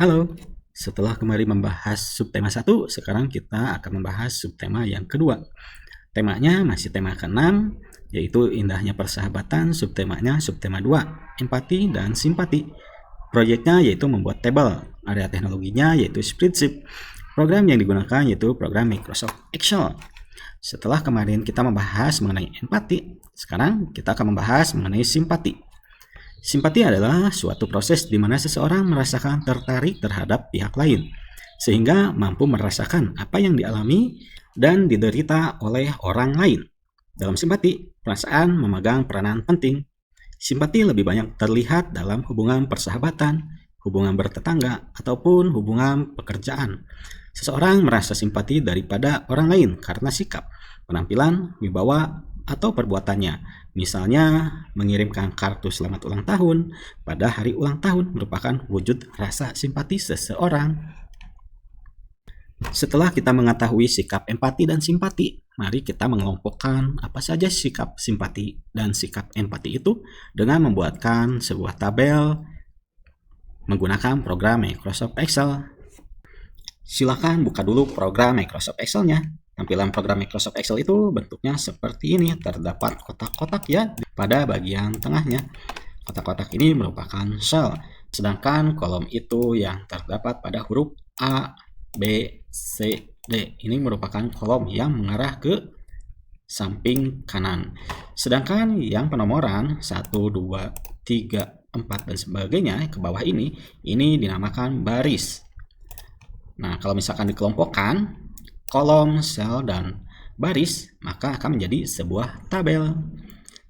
Halo, setelah kemarin membahas subtema 1, sekarang kita akan membahas subtema yang kedua. Temanya masih tema ke-6, yaitu indahnya persahabatan, subtemanya subtema 2, empati dan simpati. Proyeknya yaitu membuat tabel, area teknologinya yaitu spreadsheet. Program yang digunakan yaitu program Microsoft Excel. Setelah kemarin kita membahas mengenai empati, sekarang kita akan membahas mengenai simpati. Simpati adalah suatu proses di mana seseorang merasakan tertarik terhadap pihak lain, sehingga mampu merasakan apa yang dialami dan diderita oleh orang lain. Dalam simpati, perasaan memegang peranan penting. Simpati lebih banyak terlihat dalam hubungan persahabatan, hubungan bertetangga, ataupun hubungan pekerjaan. Seseorang merasa simpati daripada orang lain karena sikap, penampilan, wibawa, atau perbuatannya. Misalnya, mengirimkan kartu selamat ulang tahun pada hari ulang tahun merupakan wujud rasa simpati seseorang. Setelah kita mengetahui sikap empati dan simpati, mari kita mengelompokkan apa saja sikap simpati dan sikap empati itu dengan membuatkan sebuah tabel menggunakan program Microsoft Excel. Silakan buka dulu program Microsoft Excel-nya. Tampilan program Microsoft Excel itu bentuknya seperti ini. Terdapat kotak-kotak ya pada bagian tengahnya. Kotak-kotak ini merupakan sel. Sedangkan kolom itu yang terdapat pada huruf A, B, C, D. Ini merupakan kolom yang mengarah ke samping kanan. Sedangkan yang penomoran 1, 2, 3, 4, dan sebagainya ke bawah ini dinamakan baris. Nah, kalau misalkan dikelompokkan kolom, sel, dan baris, maka akan menjadi sebuah tabel.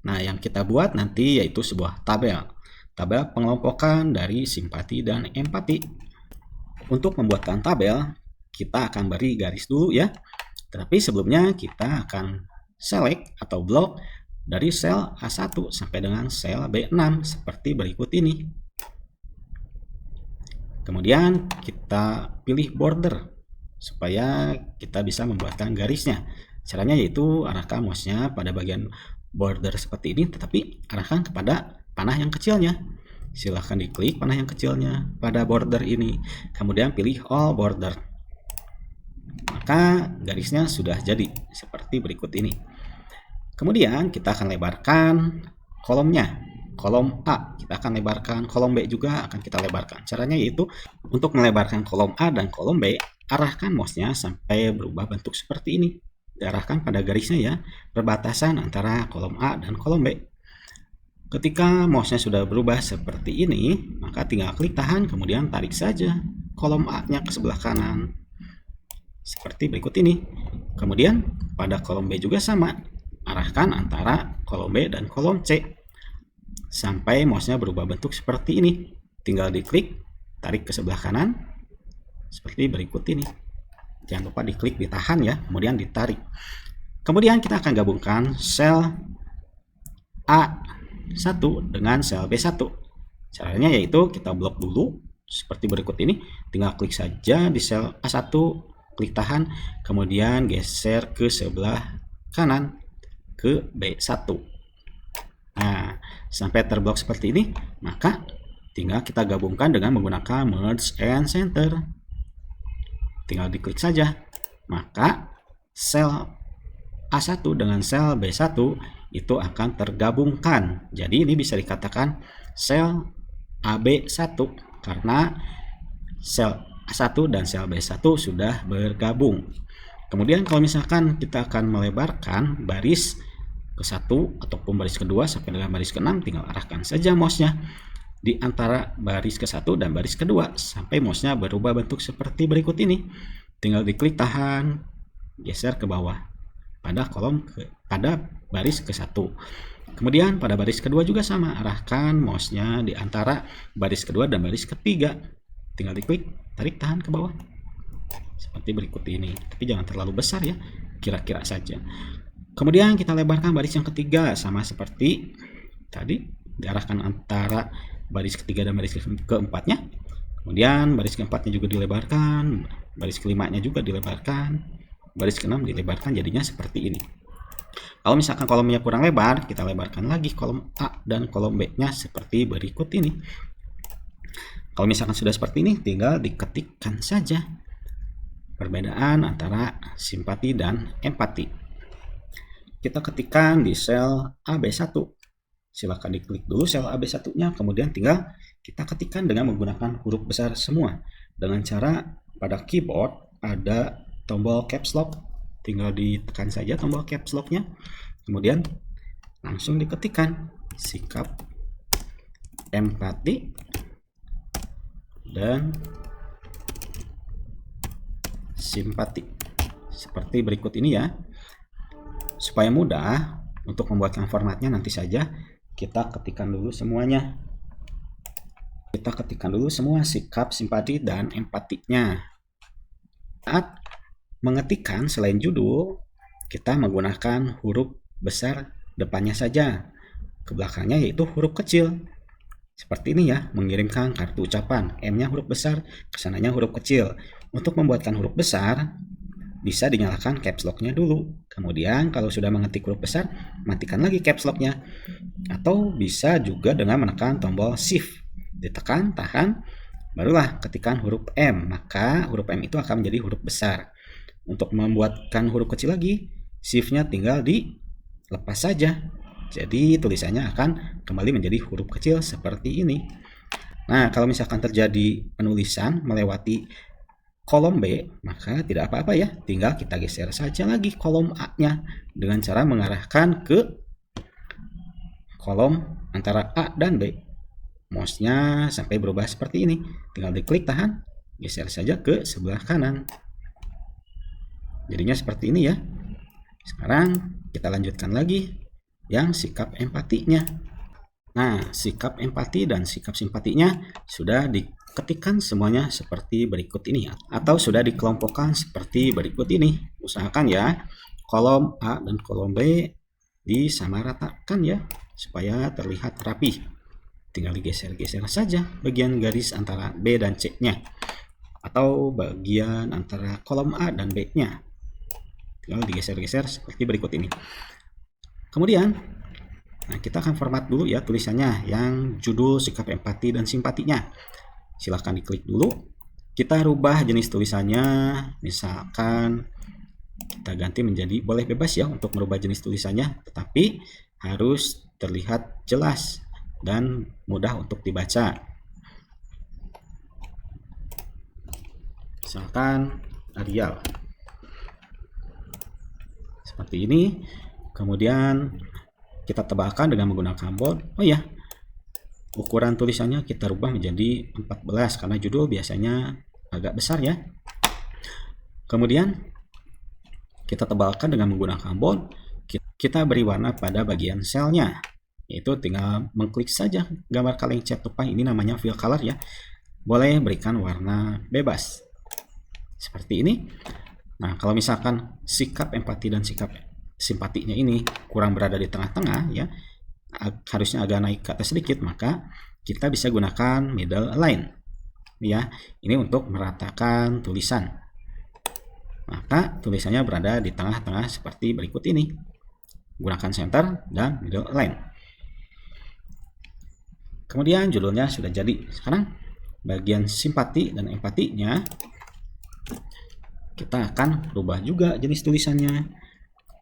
Nah, yang kita buat nanti yaitu sebuah tabel. Tabel pengelompokan dari simpati dan empati. Untuk membuatkan tabel, kita akan beri garis dulu ya. Tapi sebelumnya kita akan select atau blok dari sel A1 sampai dengan sel B6 seperti berikut ini. Kemudian kita pilih border supaya kita bisa membuatkan garisnya. Caranya yaitu arahkan mouse-nya pada bagian border seperti ini, tetapi arahkan kepada panah yang kecilnya. Silahkan diklik panah yang kecilnya pada border ini, kemudian pilih all border. Maka garisnya sudah jadi seperti berikut ini. Kemudian kita akan lebarkan kolomnya. Kolom A kita akan lebarkan, kolom B juga akan kita lebarkan. Caranya yaitu untuk melebarkan kolom A dan kolom B, arahkan mouse-nya sampai berubah bentuk seperti ini. Diarahkan pada garisnya ya, perbatasan antara kolom A dan kolom B. Ketika mouse-nya sudah berubah seperti ini, maka tinggal klik tahan, kemudian tarik saja kolom A-nya ke sebelah kanan. Seperti berikut ini. Kemudian pada kolom B juga sama. Arahkan antara kolom B dan kolom C sampai mouse-nya berubah bentuk seperti ini. Tinggal diklik, tarik ke sebelah kanan seperti berikut ini. Jangan lupa diklik, ditahan ya, kemudian ditarik. Kemudian kita akan gabungkan sel A1 dengan sel B1. Caranya yaitu kita blok dulu seperti berikut ini. Tinggal klik saja di sel A1, klik tahan, kemudian geser ke sebelah kanan ke B1. Nah, sampai terblok seperti ini, maka tinggal kita gabungkan dengan menggunakan merge and center. Tinggal diklik saja, maka sel A1 dengan sel B1 itu akan tergabungkan. Jadi ini bisa dikatakan sel AB1 karena sel A1 dan sel B1 sudah bergabung. Kemudian kalau misalkan kita akan melebarkan baris ke-1 ataupun baris kedua sampai dengan baris ke-6, tinggal arahkan saja mouse-nya di antara baris ke-1 dan baris kedua sampai mouse-nya berubah bentuk seperti berikut ini. Tinggal diklik tahan, geser ke bawah pada baris ke-1. Kemudian pada baris kedua juga sama, arahkan mouse-nya di antara baris kedua dan baris ketiga. Tinggal diklik, tarik tahan ke bawah. Seperti berikut ini. Tapi jangan terlalu besar ya, kira-kira saja. Kemudian kita lebarkan baris yang ketiga sama seperti tadi, diarahkan antara baris ketiga dan baris keempatnya. Kemudian baris keempatnya juga dilebarkan, baris kelimanya juga dilebarkan, baris keenam dilebarkan, jadinya seperti ini. Kalau misalkan kolomnya kurang lebar, kita lebarkan lagi kolom A dan kolom B-nya seperti berikut ini. Kalau misalkan sudah seperti ini, tinggal diketikkan saja perbedaan antara simpati dan empati. Kita ketikkan di sel AB1. Silakan diklik dulu sel AB1-nya, kemudian tinggal kita ketikkan dengan menggunakan huruf besar semua. Dengan cara pada keyboard ada tombol caps lock, tinggal ditekan saja tombol caps lock-nya, kemudian langsung diketikkan sikap, empati, dan simpati seperti berikut ini ya. Supaya mudah untuk membuatkan formatnya, nanti saja kita ketikkan dulu semuanya. Kita ketikkan dulu semua sikap, simpati, dan empatinya. Saat mengetikkan selain judul, kita menggunakan huruf besar depannya saja, ke belakangnya yaitu huruf kecil. Seperti ini ya, mengirimkan kartu ucapan, M-nya huruf besar, kesananya huruf kecil. Untuk membuatkan huruf besar, bisa dinyalakan caps lock-nya dulu. Kemudian kalau sudah mengetik huruf besar, matikan lagi caps lock-nya. Atau bisa juga dengan menekan tombol shift. Ditekan, tahan, barulah ketikkan huruf M. Maka huruf M itu akan menjadi huruf besar. Untuk membuatkan huruf kecil lagi, shift-nya tinggal dilepas saja. Jadi tulisannya akan kembali menjadi huruf kecil seperti ini. Nah, kalau misalkan terjadi penulisan melewati kolom B, maka tidak apa-apa ya. Tinggal kita geser saja lagi kolom A-nya dengan cara mengarahkan ke kolom antara A dan B. Mouse-nya sampai berubah seperti ini. Tinggal diklik, tahan, geser saja ke sebelah kanan. Jadinya seperti ini ya. Sekarang kita lanjutkan lagi yang sikap empatinya. Nah, sikap empati dan sikap simpatinya sudah diketikkan semuanya seperti berikut ini, atau sudah dikelompokkan seperti berikut ini. Usahakan ya kolom A dan kolom B disamaratakan ya, supaya terlihat rapi. Tinggal digeser-geser saja bagian garis antara B dan C-nya, atau bagian antara kolom A dan B-nya. Tinggal digeser-geser seperti berikut ini. Kemudian, nah kita akan format dulu ya tulisannya yang judul sikap empati dan simpatinya. Silahkan diklik dulu. Kita rubah jenis tulisannya, misalkan kita ganti menjadi, boleh bebas ya untuk merubah jenis tulisannya, tetapi harus terlihat jelas dan mudah untuk dibaca. Misalkan Arial. Seperti ini. Kemudian kita tebalkan dengan menggunakan bold. Oh ya, ukuran tulisannya kita rubah menjadi 14 karena judul biasanya agak besar ya. Kemudian kita tebalkan dengan menggunakan bold. Kita beri warna pada bagian selnya, yaitu tinggal mengklik saja gambar kaleng cat tupai, ini namanya fill color ya. Boleh berikan warna bebas seperti ini. Nah, kalau misalkan sikap empati dan sikap simpatinya ini kurang berada di tengah-tengah ya, harusnya agak naik ke atas sedikit, maka kita bisa gunakan middle line ya. Ini untuk meratakan tulisan. Maka tulisannya berada di tengah-tengah seperti berikut ini. Gunakan center dan middle line. Kemudian judulnya sudah jadi. Sekarang bagian simpati dan empatinya kita akan rubah juga jenis tulisannya,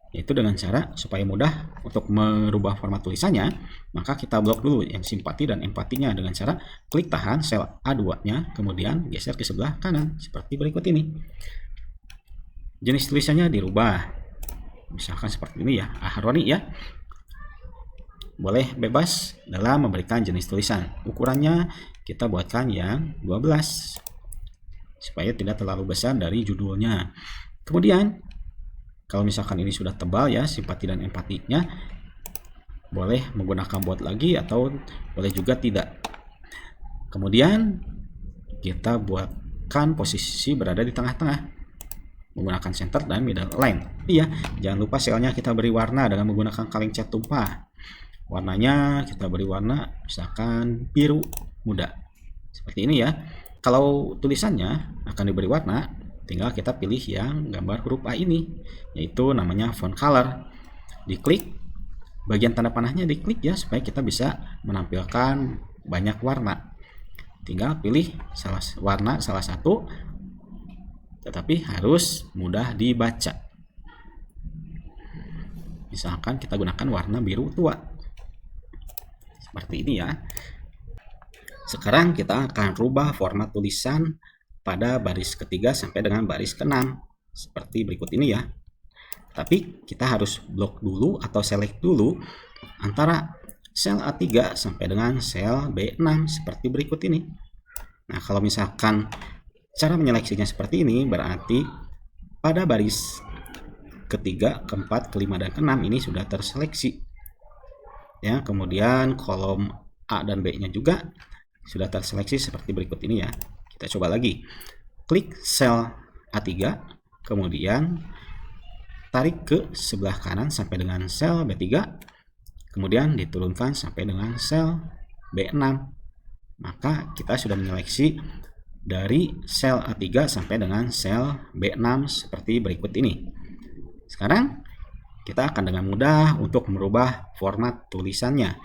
yaitu dengan cara supaya mudah untuk merubah format tulisannya, maka kita blok dulu yang simpati dan empatinya dengan cara klik tahan sel A2-nya, kemudian geser ke sebelah kanan seperti berikut ini. Jenis tulisannya dirubah, misalkan seperti ini ya, Ahroni ya. Boleh bebas dalam memberikan jenis tulisan. Ukurannya kita buatkan yang 12 supaya tidak terlalu besar dari judulnya. Kemudian kalau misalkan ini sudah tebal ya simpati dan empatinya, boleh menggunakan bold lagi atau boleh juga tidak. Kemudian kita buatkan posisi berada di tengah-tengah menggunakan center dan middle line. Iya, jangan lupa selnya kita beri warna dengan menggunakan kaleng cat tumpah. Warnanya kita beri warna misalkan biru muda seperti ini ya. Kalau tulisannya akan diberi warna, tinggal kita pilih yang gambar huruf A ini, yaitu namanya font color. Diklik, bagian tanda panahnya diklik ya, supaya kita bisa menampilkan banyak warna. tinggal pilih warna salah satu, tetapi harus mudah dibaca. Misalkan kita gunakan warna biru tua seperti ini ya. Sekarang kita akan rubah format tulisan pada baris ketiga sampai dengan baris ke-6 seperti berikut ini ya. Tapi kita harus blok dulu atau select dulu antara sel A3 sampai dengan sel B6 seperti berikut ini. Nah, kalau misalkan cara menyeleksinya seperti ini, berarti pada baris ketiga, keempat, kelima, dan keenam ini sudah terseleksi. Ya, kemudian kolom A dan B-nya juga sudah terseleksi seperti berikut ini ya. Kita coba lagi. Klik sel A3, kemudian tarik ke sebelah kanan sampai dengan sel B3, kemudian diturunkan sampai dengan sel B6. Maka kita sudah menyeleksi dari sel A3 sampai dengan sel B6 seperti berikut ini. Sekarang kita akan dengan mudah untuk merubah format tulisannya.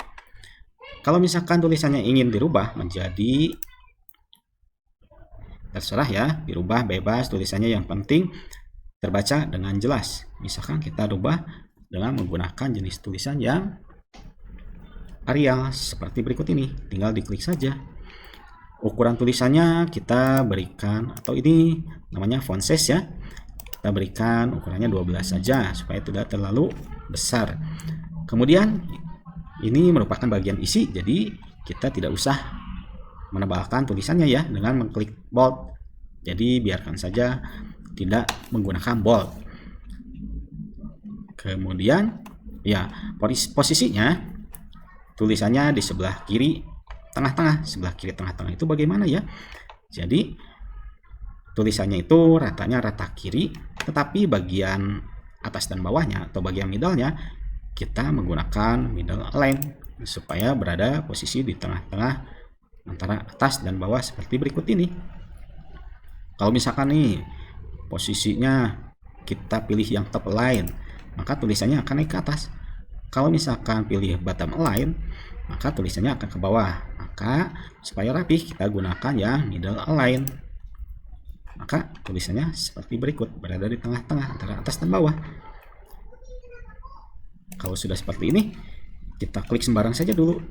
Kalau misalkan tulisannya ingin dirubah menjadi, terserah ya, dirubah bebas tulisannya, yang penting terbaca dengan jelas. Misalkan kita rubah dengan menggunakan jenis tulisan yang Arial seperti berikut ini, tinggal diklik saja. Ukuran tulisannya kita berikan, atau ini namanya font size ya, kita berikan ukurannya 12 saja supaya tidak terlalu besar. Kemudian ini merupakan bagian isi, jadi kita tidak usah menebalkan tulisannya ya dengan mengklik bold. Jadi biarkan saja, tidak menggunakan bold. Kemudian ya, posisinya tulisannya di sebelah kiri tengah-tengah. Sebelah kiri tengah-tengah itu bagaimana ya? Jadi tulisannya itu ratanya rata kiri, tetapi bagian atas dan bawahnya atau bagian middle-nya kita menggunakan middle align supaya berada posisi di tengah-tengah antara atas dan bawah seperti berikut ini. Kalau misalkan nih posisinya kita pilih yang top align, maka tulisannya akan naik ke atas. Kalau misalkan pilih bottom align, maka tulisannya akan ke bawah. Maka supaya rapih kita gunakan yang middle align. Maka tulisannya seperti berikut, berada di tengah-tengah antara atas dan bawah. Kalau sudah seperti ini, kita klik sembarang saja dulu.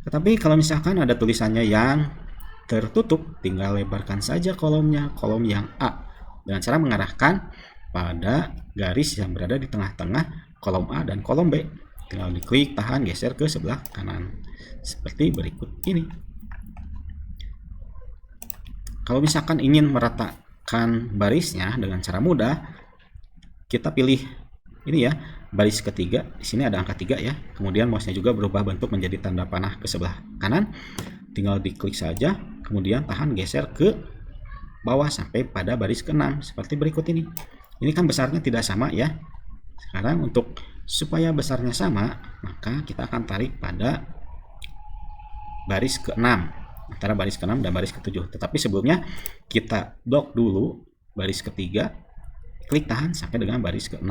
Tetapi kalau misalkan ada tulisannya yang tertutup, tinggal lebarkan saja kolomnya, kolom yang A, dengan cara mengarahkan pada garis yang berada di tengah-tengah kolom A dan kolom B. Tinggal diklik, tahan, geser ke sebelah kanan seperti berikut ini. Kalau misalkan ingin meratakan barisnya dengan cara mudah, kita pilih ini ya, baris ketiga. Di sini ada angka 3 ya. Kemudian mouse-nya juga berubah bentuk menjadi tanda panah ke sebelah kanan. Tinggal diklik saja, kemudian tahan, geser ke bawah sampai pada baris ke-6 seperti berikut ini. Ini kan besarnya tidak sama ya. Sekarang untuk supaya besarnya sama, maka kita akan tarik pada baris ke-6, antara baris ke-6 dan baris ke-7. Tetapi sebelumnya kita blok dulu baris ketiga, klik tahan sampai dengan baris ke-6.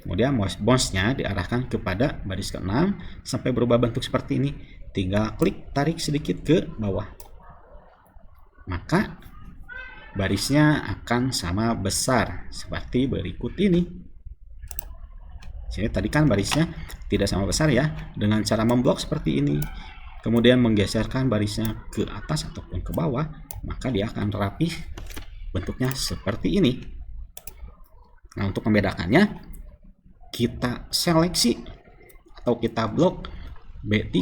Kemudian mouse-nya diarahkan kepada baris ke-6 sampai berubah bentuk seperti ini. Tinggal klik tarik sedikit ke bawah. Maka barisnya akan sama besar seperti berikut ini. Jadi tadi kan barisnya tidak sama besar ya. Dengan cara memblok seperti ini, kemudian menggeserkan barisnya ke atas ataupun ke bawah, maka dia akan rapih bentuknya seperti ini. Nah, untuk membedakannya, kita seleksi atau kita blok B3,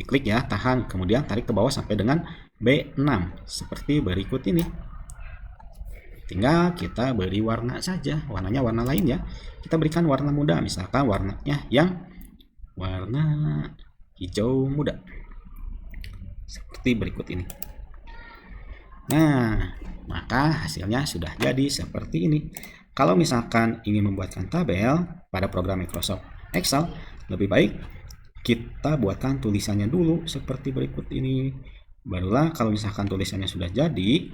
diklik ya, tahan, kemudian tarik ke bawah sampai dengan B6 seperti berikut ini. Tinggal kita beri warna saja, warnanya warna lain ya. Kita berikan warna muda, misalkan warnanya yang warna hijau muda seperti berikut ini. Nah, maka hasilnya sudah jadi seperti ini. Kalau misalkan ingin membuatkan tabel pada program Microsoft Excel, lebih baik kita buatkan tulisannya dulu seperti berikut ini. Barulah kalau misalkan tulisannya sudah jadi,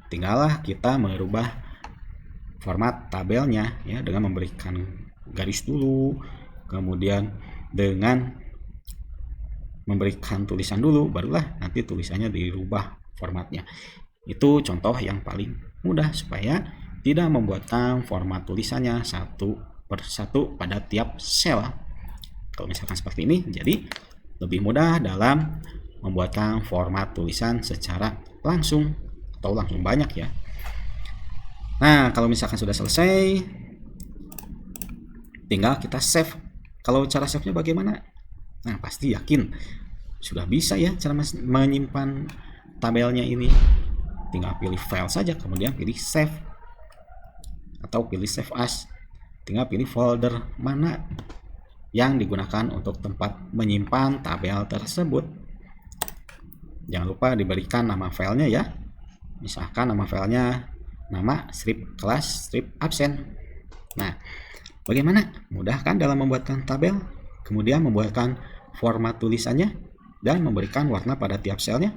tinggallah kita merubah format tabelnya ya, dengan memberikan garis dulu, kemudian dengan memberikan tulisan dulu, barulah nanti tulisannya dirubah formatnya. Itu contoh yang paling mudah supaya tidak membuatkan format tulisannya satu per satu pada tiap sel. Kalau misalkan seperti ini, jadi lebih mudah dalam membuatkan format tulisan secara langsung atau langsung banyak ya. Nah, kalau misalkan sudah selesai, tinggal kita save. Kalau cara save-nya bagaimana? Nah, pasti yakin sudah bisa ya cara menyimpan tabelnya ini. Tinggal pilih file saja, kemudian pilih save atau pilih save as. Tinggal pilih folder mana yang digunakan untuk tempat menyimpan tabel tersebut. Jangan lupa diberikan nama filenya ya. Misalkan nama filenya nama strip kelas strip absen. Nah, bagaimana? Mudah kan dalam membuatkan tabel, kemudian membuatkan format tulisannya, dan memberikan warna pada tiap selnya.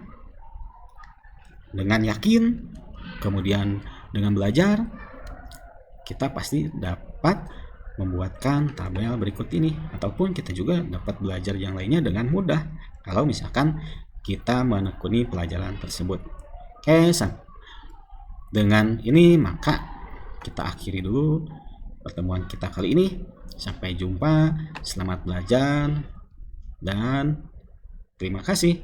Dengan yakin, kemudian dengan belajar, kita pasti dapat membuatkan tabel berikut ini, ataupun kita juga dapat belajar yang lainnya dengan mudah kalau misalkan kita menekuni pelajaran tersebut. Oke, dengan ini maka kita akhiri dulu pertemuan kita kali ini. Sampai jumpa, selamat belajar, dan terima kasih.